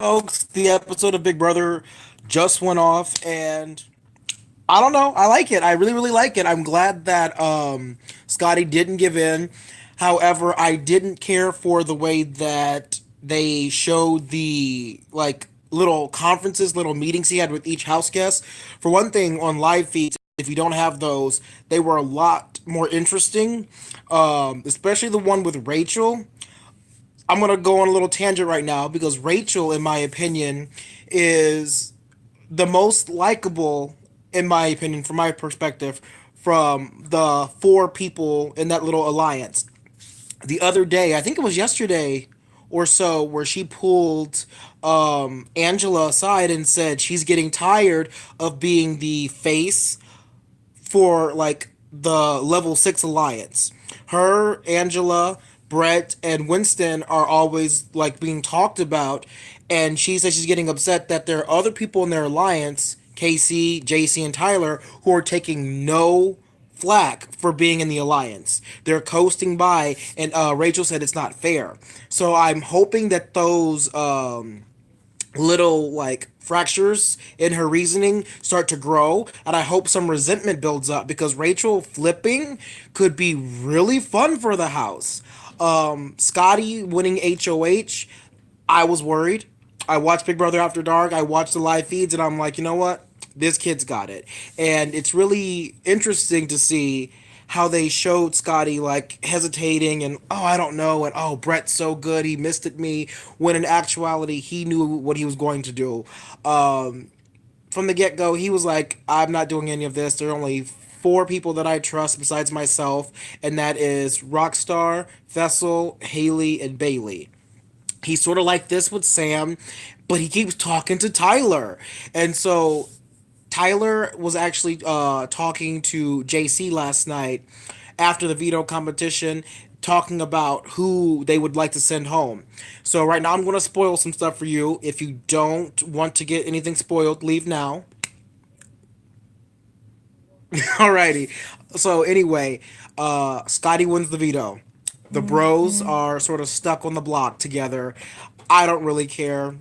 Folks, the episode of Big Brother just went off, and I don't know. I like it. I really, really like it. I'm glad that Scotty didn't give in. However, I didn't care for the way that they showed the little conferences, little meetings he had with each house guest. For one thing, on live feeds, if you don't have those, they were a lot more interesting. Especially the one with Rachel. I'm gonna go on a little tangent right now because Rachel, in my opinion, is the most likable, in my opinion, from my perspective, from the four people in that little alliance. The other day, I think it was yesterday or so, where she pulled Angela aside and said she's getting tired of being the face for the level 6 alliance. Her, Angela, Brett, and Winston are always being talked about, and she says she's getting upset that there are other people in their alliance, Casey, JC, and Tyler, who are taking no flack for being in the alliance. They're coasting by, and Rachel said it's not fair. So I'm hoping that those little fractures in her reasoning start to grow, and I hope some resentment builds up because Rachel flipping could be really fun for the house. Scotty winning HOH, I was worried. I watched Big Brother After Dark, I watched the live feeds, and I'm like, you know what, this kid's got it. And it's really interesting to see how they showed Scotty hesitating and I don't know, and Brett's so good he missed at me, when in actuality he knew what he was going to do. From the get go, he was like, I'm not doing any of this. There are only four people that I trust besides myself, and that is Rockstar, Fessel, Haley, and Bailey. He's sort of like this with Sam, but he keeps talking to Tyler. And so Tyler was actually talking to JC last night after the veto competition, talking about who they would like to send home. So right now I'm going to spoil some stuff for you. If you don't want to get anything spoiled, leave now. Alrighty. So anyway, Scotty wins the veto. The bros are sort of stuck on the block together. I don't really care.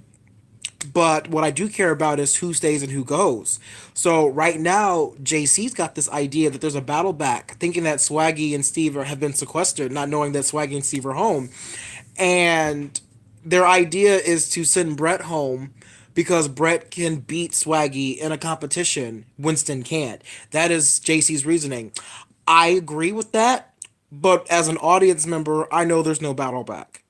But what I do care about is who stays and who goes. So right now, JC's got this idea that there's a battle back, thinking that Swaggy and Steve have been sequestered, not knowing that Swaggy and Steve are home. And their idea is to send Brett home because Brett can beat Swaggy in a competition. Winston can't. That is JC's reasoning. I agree with that, but as an audience member, I know there's no battle back.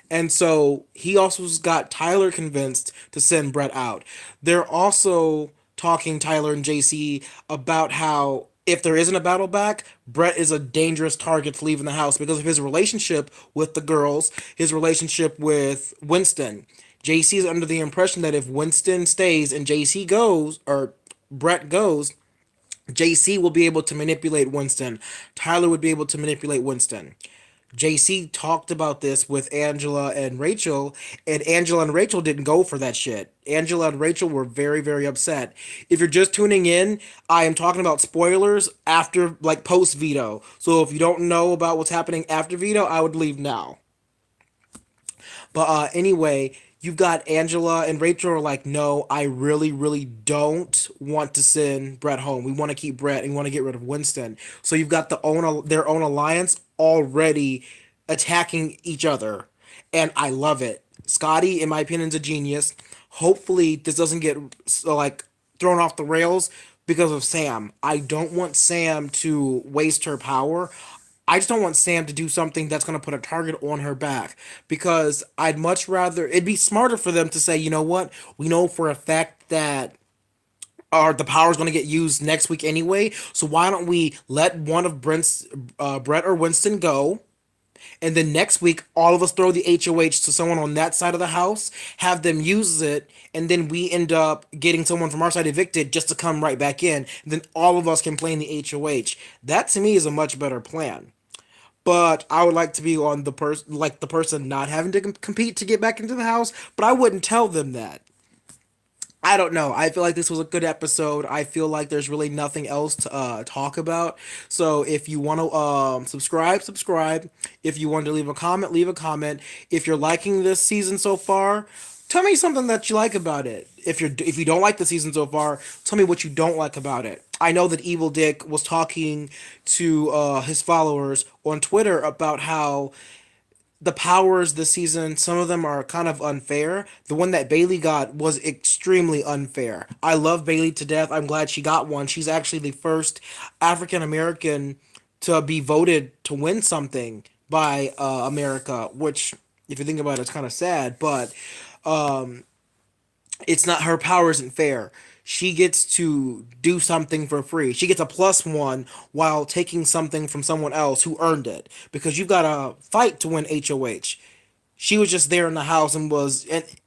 And so he also got Tyler convinced to send Brett out. They're also talking, Tyler and JC, about how if there isn't a battle back, Brett is a dangerous target to leave in the house because of his relationship with the girls, his relationship with Winston. JC is under the impression that if Winston stays and JC goes, or Brett goes, JC will be able to manipulate Winston. Tyler would be able to manipulate Winston. JC talked about this with Angela and Rachel, and Angela and Rachel didn't go for that shit. Angela and Rachel were very, very upset. If you're just tuning in, I am talking about spoilers after, post veto. So if you don't know about what's happening after veto, I would leave now. But anyway, you've got Angela and Rachel are like, no, I really, really don't want to send Brett home. We want to keep Brett and want to get rid of Winston. So you've got their own alliance already attacking each other, and I love it. Scotty, in my opinion, is a genius. Hopefully, this doesn't get thrown off the rails because of Sam. I don't want Sam to waste her power. I just don't want Sam to do something that's going to put a target on her back because I'd much rather it'd be smarter for them to say, you know what, we know for a fact that the power is going to get used next week anyway. So why don't we let one of Brett or Winston go, and then next week all of us throw the HOH to someone on that side of the house, have them use it, and then we end up getting someone from our side evicted just to come right back in. And then all of us can play in the HOH. That to me is a much better plan. But I would like to be on the person not having to compete to get back into the house. But I wouldn't tell them that. I don't know. I feel like this was a good episode. I feel like there's really nothing else to talk about. So if you want to subscribe, subscribe. If you want to leave a comment, leave a comment. If you're liking this season so far, Tell me something that you like about it. If you don't like the season so far, tell me what you don't like about it. I know that Evil Dick was talking to his followers on Twitter about how the powers this season, some of them are kind of unfair. The one that Bailey got was extremely unfair. I love Bailey to death. I'm glad she got one. She's actually the first African American to be voted to win something by America, which, if you think about it, it's kind of sad, but it's not, her power isn't fair. She gets to do something for free. She gets a +1 while taking something from someone else who earned it, because you've got to fight to win HOH. She was just there in the house and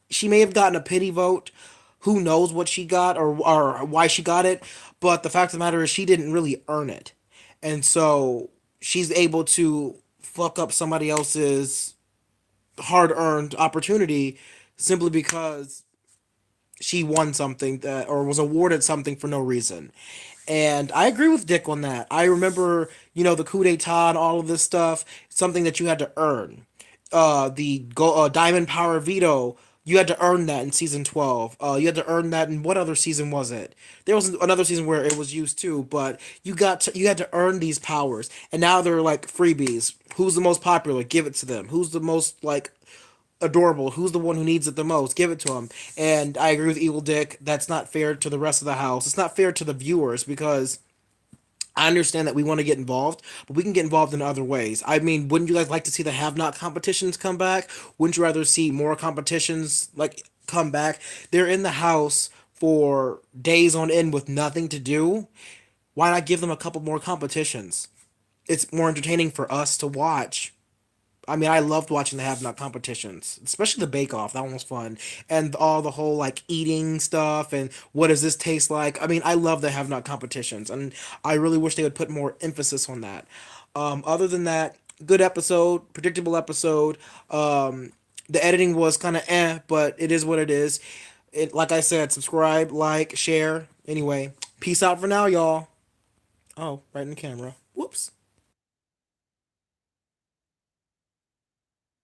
she may have gotten a pity vote. Who knows what she got or why she got it, but the fact of the matter is she didn't really earn it. And so she's able to fuck up somebody else's hard-earned opportunity simply because she won something that, or was awarded something for no reason. And I agree with Dick on that. I remember, the coup d'etat and all of this stuff, something that you had to earn. Diamond Power veto, you had to earn that in season 12. You had to earn that in, what other season was it? There was another season where it was used too, but you had to earn these powers. And now they're like freebies. Who's the most popular? Give it to them. Who's the most like adorable? Who's the one who needs it the most? Give it to him. And I agree with Evil Dick. That's not fair to the rest of the house. It's not fair to the viewers because I understand that we want to get involved, but we can get involved in other ways. I mean, wouldn't you guys like to see the have not competitions come back? Wouldn't you rather see more competitions like come back? They're in the house for days on end with nothing to do. Why not give them a couple more competitions? It's more entertaining for us to watch. I mean, I loved watching the Have Not competitions, especially the Bake Off. That one was fun, and all the whole like eating stuff and what does this taste like. I mean, I love the Have Not competitions, and I really wish they would put more emphasis on that. Other than that, good episode, predictable episode. The editing was kind of but it is what it is. It, like I said, subscribe, like, share. Anyway, peace out for now, y'all. Oh, right in the camera. Whoops.